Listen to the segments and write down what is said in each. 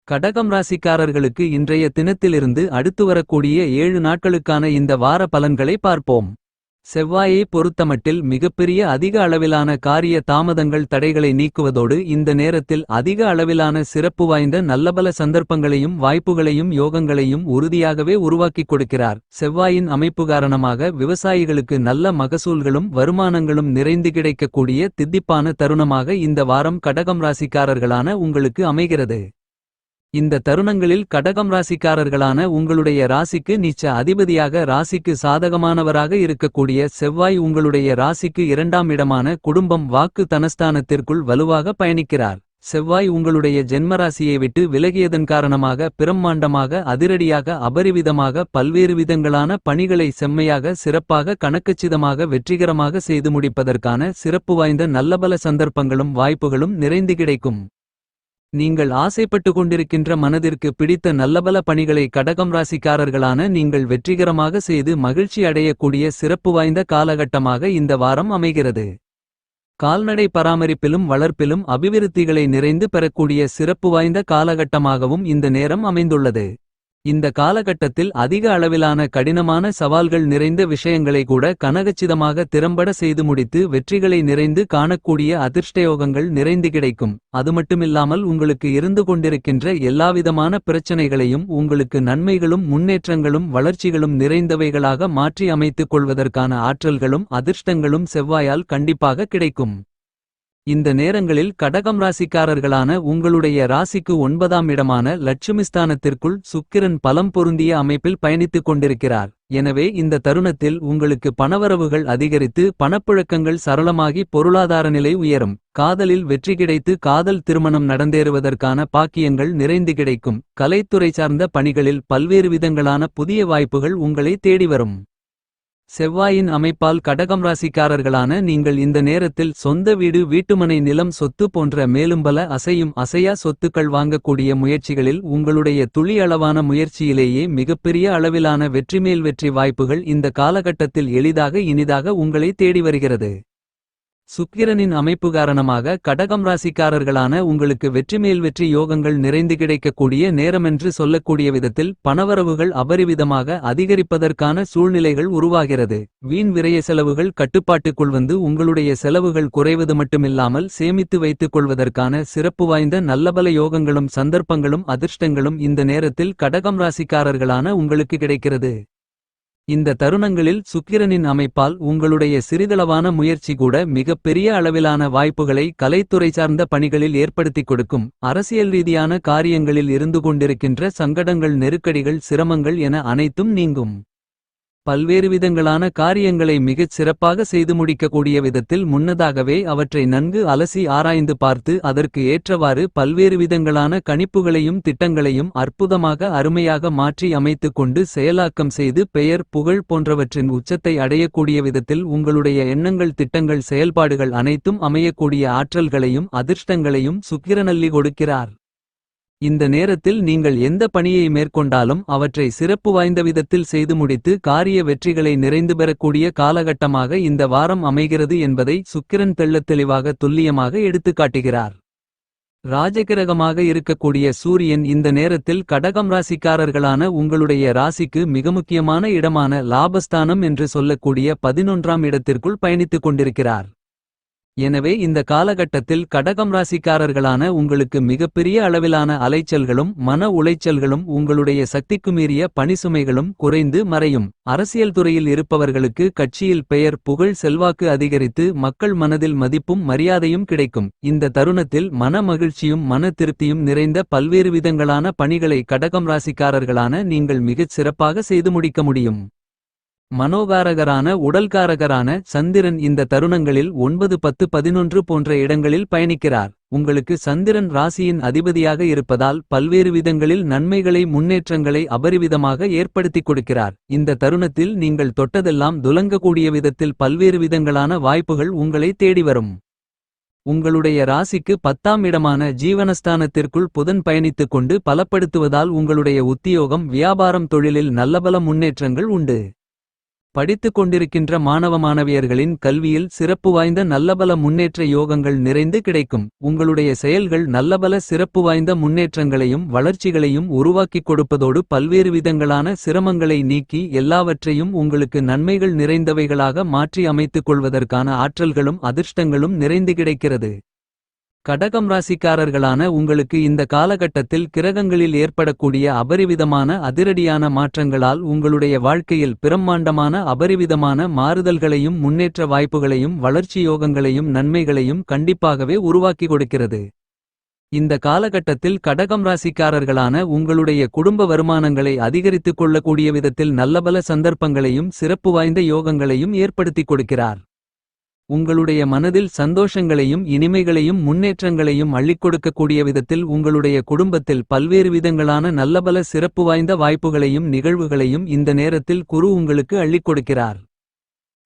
கடகம் ராசிக்காரர்களுக்கு இன்றைய தினத்திலிருந்து அடுத்து வரக்கூடிய 7 நாட்களுக்கான இந்த வார பலன்களை பார்ப்போம். செவ்வாயை பொறுத்தமட்டில் மிகப்பெரிய அதிக அளவிலான காரிய தாமதங்கள் தடைகளை நீக்குவதோடு இந்த நேரத்தில் அதிக அளவிலான சிறப்பு வாய்ந்த நல்லபல சந்தர்ப்பங்களையும் வாய்ப்புகளையும் யோகங்களையும் உறுதியாகவே உருவாக்கிக் கொடுக்கிறார். செவ்வாயின் அமைப்பு காரணமாக விவசாயிகளுக்கு நல்ல மகசூல்களும் வருமானங்களும் நிறைந்து கிடைக்கக்கூடிய தித்திப்பான தருணமாக இந்த வாரம் கடகம் ராசிக்காரர்களான உங்களுக்கு அமைகிறது. இந்த தருணங்களில் கடகம் ராசிக்காரர்களான உங்களுடைய ராசிக்கு நீச்ச அதிபதியாக ராசிக்கு சாதகமானவராக இருக்கக்கூடிய செவ்வாய் உங்களுடைய ராசிக்கு 2ஆம் இடமான குடும்பம் வாக்கு தனஸ்தானத்திற்குள் வலுவாக பயணிக்கிறார். செவ்வாய் உங்களுடைய ஜென்மராசியை விட்டு விலகியதன் காரணமாக பிரம்மாண்டமாக அதிரடியாக அபரிவிதமாக பல்வேறு விதங்களான பணிகளை செம்மையாக சிறப்பாக கணக்கச்சிதமாக வெற்றிகரமாக செய்து முடிப்பதற்கான சிறப்பு வாய்ந்த நல்லபல சந்தர்ப்பங்களும் வாய்ப்புகளும் நிறைந்து கிடைக்கும். நீங்கள் ஆசைப்பட்டு கொண்டிருக்கின்ற மனதிற்கு பிடித்த நல்லபல பணிகளை கடகம் ராசிக்காரர்களான நீங்கள் வெற்றிகரமாக செய்து மகிழ்ச்சி அடையக்கூடிய சிறப்பு வாய்ந்த காலகட்டமாக இந்த வாரம் அமைகிறது. கால்நடை பராமரிப்பிலும் வளர்ப்பிலும் அபிவிருத்திகளை நிறைந்து பெறக்கூடிய சிறப்பு வாய்ந்த காலகட்டமாகவும் இந்த நேரம் அமைந்துள்ளது. இந்த காலகட்டத்தில் அதிக அளவிலான கடினமான சவால்கள் நிறைந்த விஷயங்களை கூட கனகச்சிதமாக திறம்பட செய்து முடித்து வெற்றிகளை நிறைந்து காணக்கூடிய அதிர்ஷ்டயோகங்கள் நிறைந்து கிடைக்கும். அதுமட்டுமில்லாமல் உங்களுக்கு இருந்து கொண்டிருக்கின்ற எல்லாவிதமான பிரச்சனைகளையும் உங்களுக்கு நன்மைகளும் முன்னேற்றங்களும் வளர்ச்சிகளும் நிறைந்தவைகளாக மாற்றி அமைத்துக் கொள்வதற்கான ஆற்றல்களும் அதிர்ஷ்டங்களும் செவ்வாயால் கண்டிப்பாக கிடைக்கும். இந்த நேரங்களில் கடகம் ராசிக்காரர்களான உங்களுடைய ராசிக்கு 9ஆம் இடமான லட்சுமிஸ்தானத்திற்குள் சுக்கிரன் பலம் பொருந்திய அமைப்பில் பயணித்துக் கொண்டிருக்கிறார். எனவே இந்த தருணத்தில் உங்களுக்கு பணவரவுகள் அதிகரித்து பணப்புழக்கங்கள் சரளமாகி பொருளாதார நிலை உயரும். காதலில் வெற்றி கிடைத்து காதல் திருமணம் நடந்தேறுவதற்கான பாக்கியங்கள் நிறைந்து கிடைக்கும். கலைத்துறை சார்ந்த பணிகளில் பல்வேறு விதங்களான புதிய வாய்ப்புகள் உங்களை தேடி வரும். செவ்வாயின் அமைப்பால் கடகம் ராசிக்காரர்களான நீங்கள் இந்த நேரத்தில் சொந்த வீடு வீட்டுமனை நிலம் சொத்து போன்ற மேலும்பல அசையும் அசையா சொத்துக்கள் வாங்கக்கூடிய முயற்சிகளில் உங்களுடைய துளி அளவான முயற்சியிலேயே மிகப்பெரிய அளவிலான வெற்றிமேல் வெற்றி வாய்ப்புகள் இந்த காலகட்டத்தில் எளிதாக இனிதாக உங்களை தேடி வருகிறது. சுக்கிரனின் அமைப்பு காரணமாக கடகம் ராசிக்காரர்களான உங்களுக்கு வெற்றிமேல் வெற்றி யோகங்கள் நிறைந்து கிடைக்கக்கூடிய நேரமென்று சொல்லக்கூடிய விதத்தில் பணவரவுகள் அபரிவிதமாக அதிகரிப்பதற்கான சூழ்நிலைகள் உருவாகிறது. வீண் விரய செலவுகள் கட்டுப்பாட்டுக்குள் வந்து உங்களுடைய செலவுகள் குறைவது மட்டுமில்லாமல் சேமித்து வைத்துக் கொள்வதற்கான சிறப்பு வாய்ந்த நல்லபல யோகங்களும் சந்தர்ப்பங்களும் அதிர்ஷ்டங்களும் இந்த நேரத்தில் கடகம் ராசிக்காரர்களான உங்களுக்கு கிடைக்கிறது. இந்த தருணங்களில் சுக்கிரனின் அமைப்பால் உங்களுடைய சிறிதளவான முயற்சி கூட மிகப் பெரிய அளவிலான வாய்ப்புகளை கலைத்துறை சார்ந்த பணிகளில் ஏற்படுத்திக் கொடுக்கும். அரசியல் ரீதியான காரியங்களில் இருந்து கொண்டிருக்கின்ற சங்கடங்கள் நெருக்கடிகள் சிரமங்கள் என அனைத்தும் நீங்கும். பல்வேறு விதங்களான காரியங்களை மிகச் சிறப்பாக செய்து முடிக்கக்கூடிய விதத்தில் முன்னதாகவே அவற்றை நன்கு அலசி ஆராய்ந்து பார்த்து அதற்கு ஏற்றவாறு பல்வேறு விதங்களான கணிப்புகளையும் திட்டங்களையும் அற்புதமாக அருமையாக மாற்றி அமைத்துக் கொண்டு செயலாக்கம் செய்து பெயர் புகழ் போன்றவற்றின் உச்சத்தை அடையக்கூடிய விதத்தில் உங்களுடைய எண்ணங்கள் திட்டங்கள் செயல்பாடுகள் அனைத்தும் அமையக்கூடிய ஆற்றல்களையும் அதிர்ஷ்டங்களையும் சுக்கிரனல்லி கொடுக்கிறார். இந்த நேரத்தில் நீங்கள் எந்த பணியை மேற்கொண்டாலும் அவற்றை சிறப்பு வாய்ந்த விதத்தில் செய்து முடித்து காரிய வெற்றிகளை நிறைந்து பெறக்கூடிய காலகட்டமாக இந்த வாரம் அமைகிறது என்பதை சுக்கிரன் தெள்ளத் தெளிவாக துல்லியமாக எடுத்துக்காட்டுகிறார். ராஜகிரகமாக இருக்கக்கூடிய சூரியன் இந்த நேரத்தில் கடகம் ராசிக்காரர்களான உங்களுடைய ராசிக்கு மிக முக்கியமான இடமான லாபஸ்தானம் என்று சொல்லக்கூடிய 11ஆம் இடத்திற்குள் பயணித்துக் கொண்டிருக்கிறார். எனவே இந்த காலகட்டத்தில் கடகம் ராசிக்காரர்களான உங்களுக்கு மிகப்பெரிய அளவிலான அலைச்சல்களும் மன உளைச்சல்களும் உங்களுடைய சக்திக்கு மீறிய பணிசுமைகளும் குறைந்து மறையும். அரசியல் துறையில் இருப்பவர்களுக்கு கட்சியில் பெயர் புகழ் செல்வாக்கு அதிகரித்து மக்கள் மனதில் மதிப்பும் மரியாதையும் கிடைக்கும். இந்த தருணத்தில் மன மகிழ்ச்சியும் மன திருப்தியும் நிறைந்த பல்வேறு விதங்களான பணிகளை கடகம் ராசிக்காரர்களான நீங்கள் மிகச் சிறப்பாக செய்து முடிக்க முடியும். மனோகாரகரான உடல்காரகரான சந்திரன் இந்த தருணங்களில் 9 10 11 போன்ற இடங்களில் பயணிக்கிறார். உங்களுக்கு சந்திரன் ராசியின் அதிபதியாக இருப்பதால் பல்வேறு விதங்களில் நன்மைகளை முன்னேற்றங்களை அபரிவிதமாக ஏற்படுத்திக் கொடுக்கிறார். இந்த தருணத்தில் நீங்கள் தொட்டதெல்லாம் துலங்கக்கூடிய விதத்தில் பல்வேறு விதங்களான வாய்ப்புகள் உங்களை தேடி வரும். உங்களுடைய ராசிக்கு 10ஆம் இடமான ஜீவனஸ்தானத்திற்குள் புதன் பயணித்துக் கொண்டு பலப்படுத்துவதால் உங்களுடைய உத்தியோகம் வியாபாரம் தொழிலில் நல்லபல முன்னேற்றங்கள் உண்டு. படித்துக் கொண்டிருக்கின்ற மாணவ மாணவியர்களின் கல்வியில் சிறப்பு வாய்ந்த நல்லபல முன்னேற்ற யோகங்கள் நிறைந்து கிடைக்கும். உங்களுடைய செயல்கள் நல்லபல சிறப்பு வாய்ந்த முன்னேற்றங்களையும் வளர்ச்சிகளையும் உருவாக்கிக் கொடுப்பதோடு பல்வேறு விதங்களான சிரமங்களை நீக்கி எல்லாவற்றையும் உங்களுக்கு நன்மைகள் நிறைந்தவைகளாக மாற்றி அமைத்துக் கொள்வதற்கான ஆற்றல்களும் அதிர்ஷ்டங்களும் நிறைந்து கிடைக்கிறது. கடகம் ராசிக்காரர்களான உங்களுக்கு இந்த காலகட்டத்தில் கிரகங்களில் ஏற்படக்கூடிய அபரிவிதமான அதிரடியான மாற்றங்களால் உங்களுடைய வாழ்க்கையில் பிரம்மாண்டமான அபரிவிதமான மாறுதல்களையும் முன்னேற்ற வாய்ப்புகளையும் வளர்ச்சி யோகங்களையும் நன்மைகளையும் கண்டிப்பாகவே உருவாக்கி கொடுக்கிறது. இந்த காலகட்டத்தில் கடகம் ராசிக்காரர்களான உங்களுடைய குடும்ப வருமானங்களை அதிகரித்துக் கொள்ளக்கூடிய விதத்தில் நல்லபல சந்தர்ப்பங்களையும் சிறப்பு வாய்ந்த யோகங்களையும் ஏற்படுத்திக் கொடுக்கிறார். உங்களுடைய மனதில் சந்தோஷங்களையும் இனிமைகளையும் முன்னேற்றங்களையும் அள்ளிக் கொடுக்கக்கூடிய விதத்தில் உங்களுடைய குடும்பத்தில் பல்வேறு விதங்களான நல்லபல சிறப்பு வாய்ந்த வாய்ப்புகளையும் நிகழ்வுகளையும் இந்த நேரத்தில் குரு உங்களுக்கு அள்ளிக் கொடுக்கிறார்.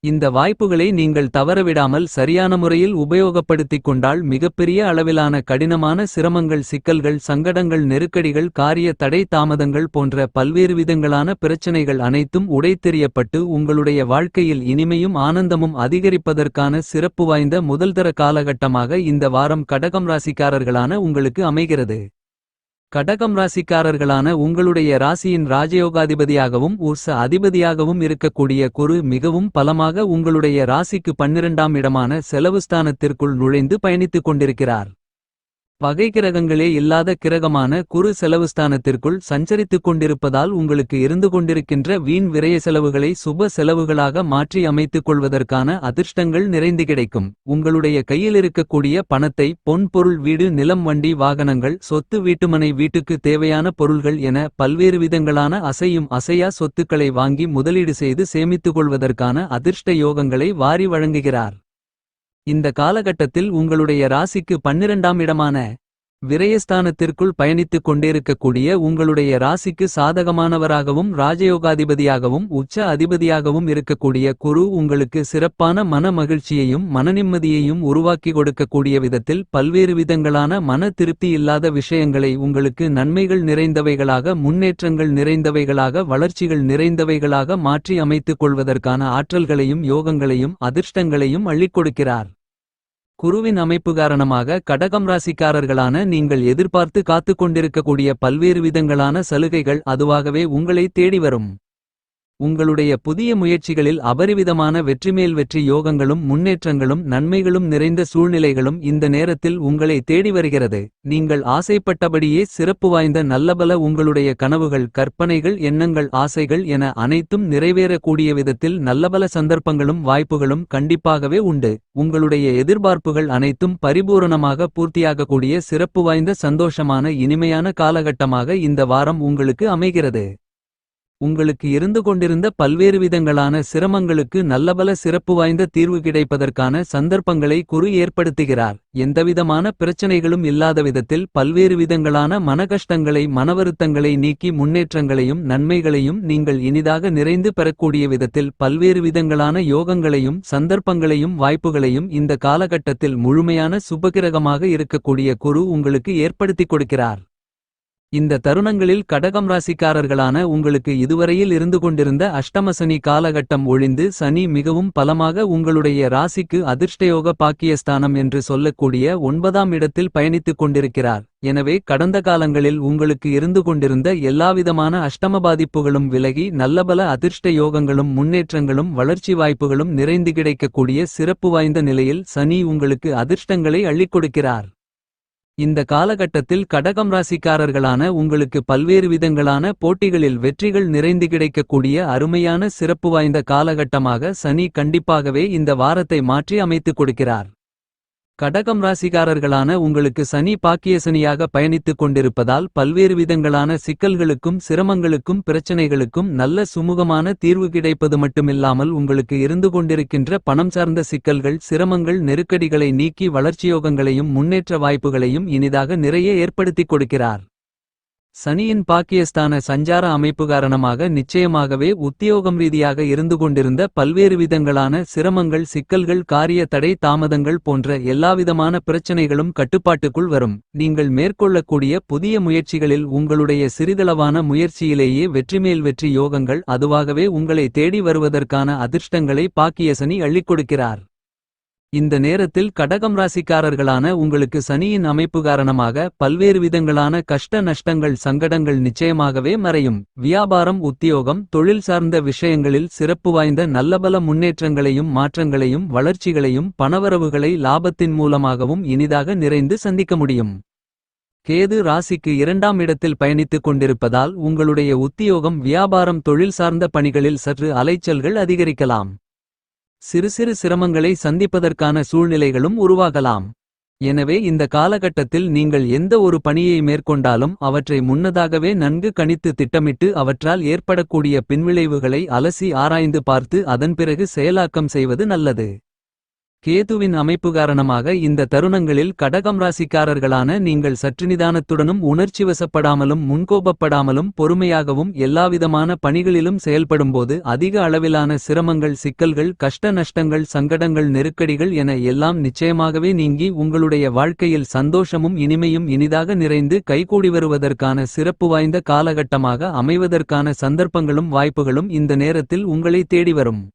இந்த வாய்ப்புகளை நீங்கள் தவறவிடாமல் சரியான முறையில் உபயோகப்படுத்திக் கொண்டால் மிகப்பெரிய அளவிலான கடினமான சிரமங்கள் சிக்கல்கள் சங்கடங்கள் நெருக்கடிகள் காரிய தடை தாமதங்கள் போன்ற பல்வேறு விதங்களான பிரச்சனைகள் அனைத்தும் உடைத்தெறியப்பட்டு உங்களுடைய வாழ்க்கையில் இனிமையும் ஆனந்தமும் அதிகரிப்பதற்கான சிறப்பு வாய்ந்த முதல்தர காலகட்டமாக இந்த வாரம் கடகம் ராசிக்காரர்களான உங்களுக்கு அமைகிறது. கடகம் ராசிக்காரர்களான உங்களுடைய ராசியின் ராஜயோகாதிபதியாகவும் உர்ச அதிபதியாகவும் இருக்கக்கூடிய குரு மிகவும் பலமாக உங்களுடைய ராசிக்கு 12ஆம் இடமான செலவுஸ்தானத்திற்குள் நுழைந்து பயணித்துக் கொண்டிருக்கிறார். பகை கிரகங்களே இல்லாத கிரகமான குரு செலவுஸ்தானத்திற்குள் சஞ்சரித்துக் கொண்டிருப்பதால் உங்களுக்கு இருந்து கொண்டிருக்கின்ற வீண் விரய செலவுகளை சுப செலவுகளாக மாற்றி அமைத்துக் கொள்வதற்கான அதிர்ஷ்டங்கள் நிறைந்து கிடைக்கும். உங்களுடைய கையில் இருக்கக்கூடிய பணத்தை பொன் பொருள் வீடு நிலம் வண்டி வாகனங்கள் சொத்து வீட்டுமனை வீட்டுக்கு தேவையான பொருள்கள் என பல்வேறு விதங்களான அசையும் அசையா சொத்துக்களை வாங்கி முதலீடு செய்து சேமித்துக் கொள்வதற்கான அதிர்ஷ்ட யோகங்களை வாரி வழங்குகிறார். இந்த காலகட்டத்தில் உங்களுடைய ராசிக்கு 12ஆம் இடமான விரயஸ்தானத்திற்குள் பயணித்துக் கொண்டிருக்கக்கூடிய உங்களுடைய ராசிக்கு சாதகமானவராகவும் ராஜயோகாதிபதியாகவும் உச்ச அதிபதியாகவும் இருக்கக்கூடிய குரு உங்களுக்கு சிறப்பான மன மகிழ்ச்சியையும் மனநிம்மதியையும் உருவாக்கி கொடுக்கக்கூடிய விதத்தில் பல்வேறு விதங்களான மன திருப்தி இல்லாத விஷயங்களை உங்களுக்கு நன்மைகள் நிறைந்தவைகளாக முன்னேற்றங்கள் நிறைந்தவைகளாக வளர்ச்சிகள் நிறைந்தவைகளாக மாற்றி அமைத்துக் கொள்வதற்கான ஆற்றல்களையும் யோகங்களையும் அதிர்ஷ்டங்களையும் அள்ளிக் கொடுக்கிறார். குருவின் அமைப்பு காரணமாக கடகம் ராசிக்காரர்களான நீங்கள் எதிர்பார்த்து காத்துக் கொண்டிருக்கக்கூடிய பல்வேறு விதங்களான சலுகைகள் அதுவாகவே உங்களை தேடி வரும். உங்களுடைய புதிய முயற்சிகளில் அபரிவிதமான வெற்றிமேல் வெற்றி யோகங்களும் முன்னேற்றங்களும் நன்மைகளும் நிறைந்த சூழ்நிலைகளும் இந்த நேரத்தில் உங்களை தேடி வருகிறது. நீங்கள் ஆசைப்பட்டபடியே சிறப்பு வாய்ந்த நல்லபல உங்களுடைய கனவுகள் கற்பனைகள் எண்ணங்கள் ஆசைகள் என அனைத்தும் நிறைவேறக்கூடிய விதத்தில் நல்லபல சந்தர்ப்பங்களும் வாய்ப்புகளும் கண்டிப்பாகவே உண்டு. உங்களுடைய எதிர்பார்ப்புகள் அனைத்தும் பரிபூரணமாக பூர்த்தியாகக்கூடிய சிறப்பு வாய்ந்த சந்தோஷமான இனிமையான காலகட்டமாக இந்த வாரம் உங்களுக்கு அமைகிறது. உங்களுக்கு இருந்து கொண்டிருந்த பல்வேறு விதங்களான சிரமங்களுக்கு நல்லபல சிறப்பு வாய்ந்த தீர்வு கிடைப்பதற்கான சந்தர்ப்பங்களை குரு ஏற்படுத்துகிறார். எந்தவிதமான பிரச்சனைகளும் இல்லாத விதத்தில் பல்வேறு விதங்களான மனகஷ்டங்களை மனவருத்தங்களை நீக்கி முன்னேற்றங்களையும் நன்மைகளையும் நீங்கள் இனிதாக நிறைந்து பெறக்கூடிய விதத்தில் பல்வேறு விதங்களான யோகங்களையும் சந்தர்ப்பங்களையும் வாய்ப்புகளையும் இந்த காலகட்டத்தில் முழுமையான சுபகிரகமாக இருக்கக்கூடிய குரு உங்களுக்கு ஏற்படுத்திக் கொடுக்கிறார். இந்த தருணங்களில் கடகம் ராசிக்காரர்களான உங்களுக்கு இதுவரையில் இருந்து கொண்டிருந்த அஷ்டமசனி காலகட்டம் ஒழிந்து சனி மிகவும் பலமாக உங்களுடைய ராசிக்கு அதிர்ஷ்டயோக பாக்கியஸ்தானம் என்று சொல்லக்கூடிய 9ஆம் இடத்தில் பயணித்துக் கொண்டிருக்கிறார். எனவே கடந்த காலங்களில் உங்களுக்கு இருந்து கொண்டிருந்த எல்லாவிதமான அஷ்டம பாதிப்புகளும் விலகி நல்லபல அதிர்ஷ்ட யோகங்களும் முன்னேற்றங்களும் வளர்ச்சி வாய்ப்புகளும் நிறைந்து கிடைக்கக்கூடிய சிறப்பு வாய்ந்த நிலையில் சனி உங்களுக்கு அதிர்ஷ்டங்களை அள்ளிக் கொடுக்கிறார். இந்த காலகட்டத்தில் கடகம் ராசிக்காரர்களான உங்களுக்கு பல்வேறு விதங்களான போட்டிகளில் வெற்றிகள் நிறைந்து கிடைக்கக்கூடிய அருமையான சிறப்பு வாய்ந்த காலகட்டமாக சனி கண்டிப்பாகவே இந்த வாரத்தை மாற்றி அமைத்துக் கொடுக்கிறார். கடகம் ராசிக்காரர்களான உங்களுக்கு சனி பாக்கியசனியாக பயணித்துக் கொண்டிருப்பதால் பல்வேறு விதங்களான சிக்கல்களுக்கும் சிரமங்களுக்கும் பிரச்சனைகளுக்கும் நல்ல சுமூகமான தீர்வு கிடைப்பது மட்டுமில்லாமல் உங்களுக்கு இருந்து கொண்டிருக்கின்ற பணம் சார்ந்த சிக்கல்கள் சிரமங்கள் நெருக்கடிகளை நீக்கி வளர்ச்சியோகங்களையும் முன்னேற்ற வாய்ப்புகளையும் இனிதாக நிறைய ஏற்படுத்திக் கொடுக்கிறார். சனியின் பாக்கியஸ்தான சஞ்சார அமைப்பு காரணமாக நிச்சயமாகவே உத்தியோகம் ரீதியாக இருந்து கொண்டிருந்த பல்வேறு விதங்களான சிரமங்கள் சிக்கல்கள் காரிய தடை தாமதங்கள் போன்ற எல்லாவிதமான பிரச்சனைகளும் கட்டுப்பாட்டுக்குள் வரும். நீங்கள் மேற்கொள்ளக்கூடிய புதிய முயற்சிகளில் உங்களுடைய சிறிதளவான முயற்சியிலேயே வெற்றிமேல் வெற்றி யோகங்கள் அதுவாகவே உங்களை தேடி வருவதற்கான அதிர்ஷ்டங்களை பாக்கிய சனி அள்ளிக் கொடுக்கிறார். இந்த நேரத்தில் கடகம் ராசிக்காரர்களான உங்களுக்கு சனியின் அமைப்பு காரணமாக பல்வேறு விதங்களான கஷ்ட நஷ்டங்கள் சங்கடங்கள் நிச்சயமாகவே மறையும். வியாபாரம் உத்தியோகம் தொழில் சார்ந்த விஷயங்களில் சிறப்பு வாய்ந்த நல்லபல முன்னேற்றங்களையும் மாற்றங்களையும் வளர்ச்சிகளையும் பணவரவுகளை லாபத்தின் மூலமாகவும் இனிதாக நிறைந்து சந்திக்க முடியும். கேது ராசிக்கு 2ஆம் இடத்தில் பயணித்துக் கொண்டிருப்பதால் உங்களுடைய உத்தியோகம் வியாபாரம் தொழில் சார்ந்த பணிகளில் சற்று அலைச்சல்கள் அதிகரிக்கலாம். சிறு சிறு சிரமங்களை சந்திப்பதற்கான சூழ்நிலைகளும் உருவாகலாம். எனவே இந்த காலகட்டத்தில் நீங்கள் எந்த ஒரு பணியை மேற்கொண்டாலும் அவற்றை முன்னதாகவே நன்கு கணித்து திட்டமிட்டு அவற்றால் ஏற்படக்கூடிய பின்விளைவுகளை அலசி ஆராய்ந்து பார்த்து அதன் பிறகு செயலாக்கம் செய்வது நல்லது. கேதுவின் அமைப்பு காரணமாக இந்த தருணங்களில் கடகம் ராசிக்காரர்களான நீங்கள் சற்று நிதானத்துடனும் உணர்ச்சிவசப்படாமலும் முன்கோபப்படாமலும் பொறுமையாகவும் எல்லாவிதமான பணிகளிலும் செயல்படும்போது அதிக அளவிலான சிரமங்கள் சிக்கல்கள் கஷ்ட நஷ்டங்கள் சங்கடங்கள் நெருக்கடிகள் என எல்லாம் நிச்சயமாகவே நீங்கி உங்களுடைய வாழ்க்கையில் சந்தோஷமும் இனிமையும் இனிதாக நிறைந்து கைகூடி வருவதற்கான சிறப்பு வாய்ந்த காலகட்டமாக அமைவதற்கான சந்தர்ப்பங்களும் வாய்ப்புகளும் இந்த நேரத்தில் உங்களை தேடி வரும்.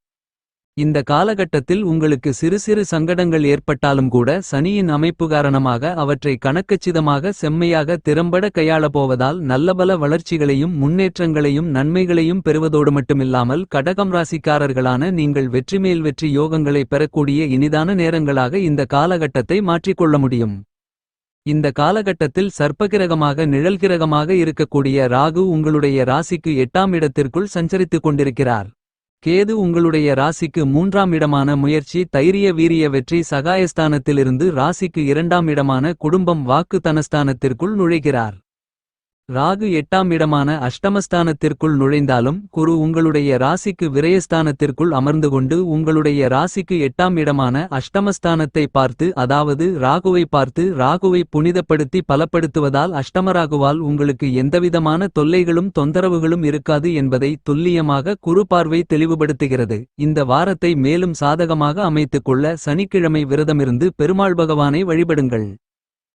இந்த காலகட்டத்தில் உங்களுக்கு சிறு சிறு சங்கடங்கள் ஏற்பட்டாலும் கூட சனியின் அமைப்பு காரணமாக அவற்றை கணக்கச்சிதமாக செம்மையாக திறம்பட கையாளப்போவதால் நல்லபல வளர்ச்சிகளையும் முன்னேற்றங்களையும் நன்மைகளையும் பெறுவதோடு மட்டுமில்லாமல் கடகம் ராசிக்காரர்களான நீங்கள் வெற்றிமேல் வெற்றி யோகங்களை பெறக்கூடிய இனிதான நேரங்களாக இந்த காலகட்டத்தை மாற்றிக்கொள்ள முடியும். இந்த காலகட்டத்தில் சர்ப்பகிரகமாக நிழல்கிரகமாக இருக்கக்கூடிய ராகு உங்களுடைய ராசிக்கு 8ஆம் இடத்திற்குள் சஞ்சரித்துக் கொண்டிருக்கிறார். கேது உங்களுடைய ராசிக்கு 3ஆம் இடமான முயற்சி தைரிய வீரிய வெற்றி சகாயஸ்தானத்திலிருந்து ராசிக்கு 2ஆம் இடமான குடும்பம் வாக்கு தனஸ்தானத்திற்குள் நுழைகிறார். ராகு 8ஆம் இடமான அஷ்டமஸ்தானத்திற்குள் நுழைந்தாலும் குரு உங்களுடைய ராசிக்கு விரயஸ்தானத்திற்குள் அமர்ந்து கொண்டு உங்களுடைய ராசிக்கு 8ஆம் இடமான அஷ்டமஸ்தானத்தை பார்த்து அதாவது ராகுவை பார்த்து ராகுவை புனிதப்படுத்தி பலப்படுத்துவதால் அஷ்டமராகுவால் உங்களுக்கு எந்தவிதமான தொல்லைகளும் தொந்தரவுகளும் இருக்காது என்பதை துல்லியமாக குரு பார்வை தெளிவுபடுத்துகிறது. இந்த வாரத்தை மேலும் சாதகமாக அமைத்துக் கொள்ள சனிக்கிழமை விரதமிருந்து பெருமாள் பகவானை வழிபடுங்கள்.